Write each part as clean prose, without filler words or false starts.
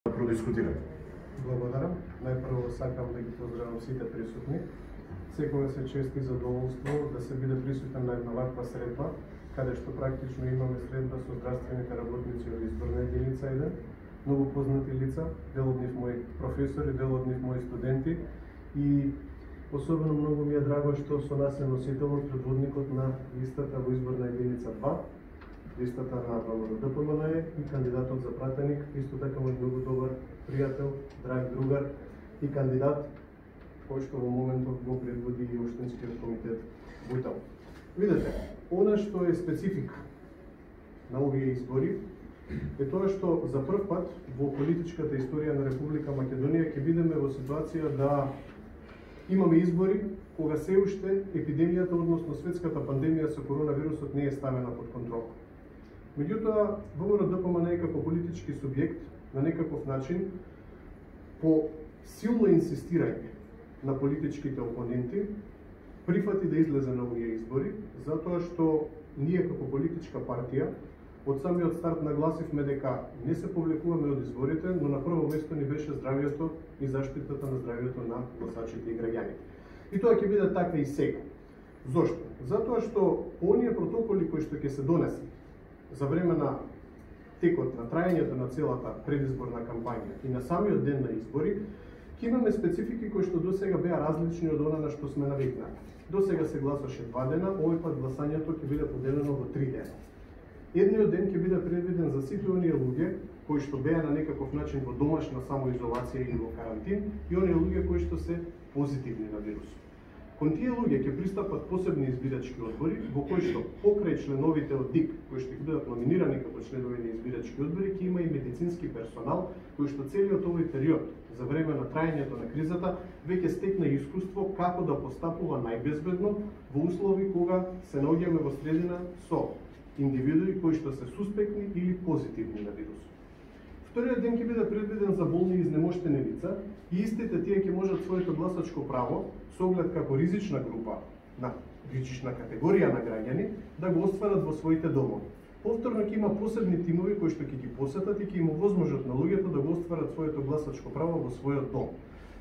да продискутираме. Благодарам. Најпрво сакам да ги поздравам сите присутни. Секогаш е чест и задоволство да се биде присутен на една ваква средба, каде што практично имаме средба со здравствените работници од изборна единица 1, многу познати лица, дел од нив мои професори, дел од нив мои студенти и особено многу ми е драго што со нас е носителот, предводникот на листата во изборна единица 2, листата на ВМРО-ДПМНЕ и кандидатот за пратеник, исто така мој многу добар пријател, драг другар и кандидат кој што во моментот го предводи и Општинскиот комитет Бујтал. Видете, она што е специфика на овие избори е тоа што за прв пат во политичката историја на Република Македонија ќе бидеме во ситуација да имаме избори кога се уште епидемијата, односно светската пандемија со коронавирусот не е ставена под контрола. Меѓутоа, ВМРО-ДПМНЕ како политички субјект на некаков начин по силно инсистирање на политичките опоненти прифати да излезе на овие избори, затоа што ние како политичка партија од самиот старт нагласивме дека не се повлекуваме од изборите, но на прво место ни беше здравјето и заштитата на здравјето на гласачите и граѓаните. И тоа ќе биде така и сега. Зошто? Затоа што оние протоколи кои што ќе се донесат за време на текот на трајањето на целата предизборна кампања и на самиот ден на избори, ќе имаме специфики кои што досега беа различни од она на што сме навикнати. Досега се гласаше 2 дена, овој пат гласањето ќе биде поделено во 3 дена. Едниот ден ќе биде предвиден за сите оние луѓе кои што беа на некаков начин во домашна самоизолација или во карантин и оние луѓе кои што се позитивни на вирусот. Кон тие луѓе ќе пристапат посебни избирачки одбори во кои што покрај членовите од ДИК кои што ќе бидат номинирани како членови на избирачки одбори ќе има и медицински персонал кој што целиот овој период за време на трајањето на кризата веќе стекна искуство како да постапува најбезбедно во услови кога се наоѓаме во средина со индивидуи кои што се суспектни или позитивни на вирусот. Вториот ден ќе биде предвиден за болни и изнемоштени лица и истите тие ќе можат своето гласачко право со оглед како ризична група на ризична категорија на граѓани да го остварат во своите домови. Повторно ќе има посебни тимови кои што ќе ги посетат и ќе има возможност на луѓето да го остварат своето гласачко право во својот дом.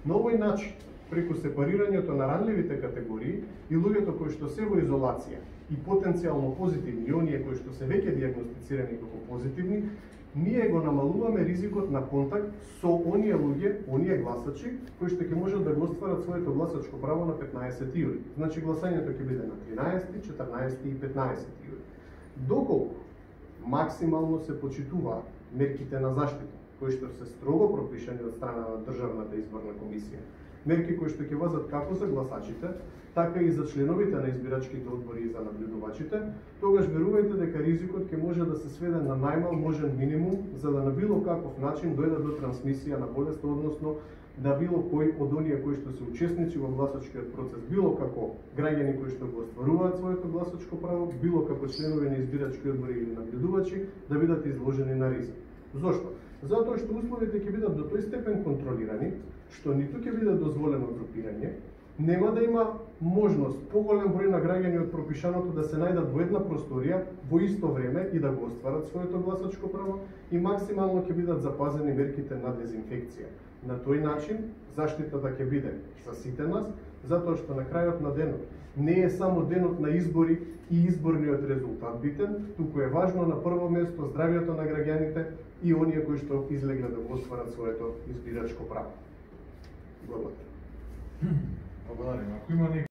На овој начин, преку сепарирањето на ранливите категории и луѓето кои што се во изолација и потенцијално позитивни и оние кои што се веќе дијагностицирани како позитивни, ние го намалуваме ризикот на контакт со оние луѓе, оние гласачи кои што ќе можат да го остварат своето гласачко право на 15 јули. Значи гласањето ќе биде на 13, 14 и 15 јули. Доколку максимално се почитува мерките на заштита, кои што се строго пропишани од страна на Државната изборна комисија, мерки кои што ќе важат како за гласачите, така и за членовите на избирачките одбори и за наблюдувачите, тогаш верувајте дека ризикот ќе може да се сведе на најмал можен минимум, за да на било каков начин дојде до трансмисија на болест, односно да било кој од оние кои што се учесници во гласачкиот процес, било како граѓани кои што го остваруваат своето гласачко право, било како членови на избирачки одбори или наблюдувачи, да бидат изложени на ризик. Зошто? Затоа што условите ќе бидат до тој степен контролирани, што ниту ќе биде дозволено групирање, нема да има можност поголем број на граѓани од пропишаното да се најдат во една просторија во исто време и да го остварат своето гласачко право и максимално ќе бидат запазени мерките на дезинфекција. На тој начин заштитата ќе биде за сите нас, затоа што на крајот на денот не е само денот на избори и изборниот резултат битен, туку е важно на прво место здравјето на граѓаните и оние кои што излегле да го остварат своето избирачко право. Благодарам. Благодарим. Ако има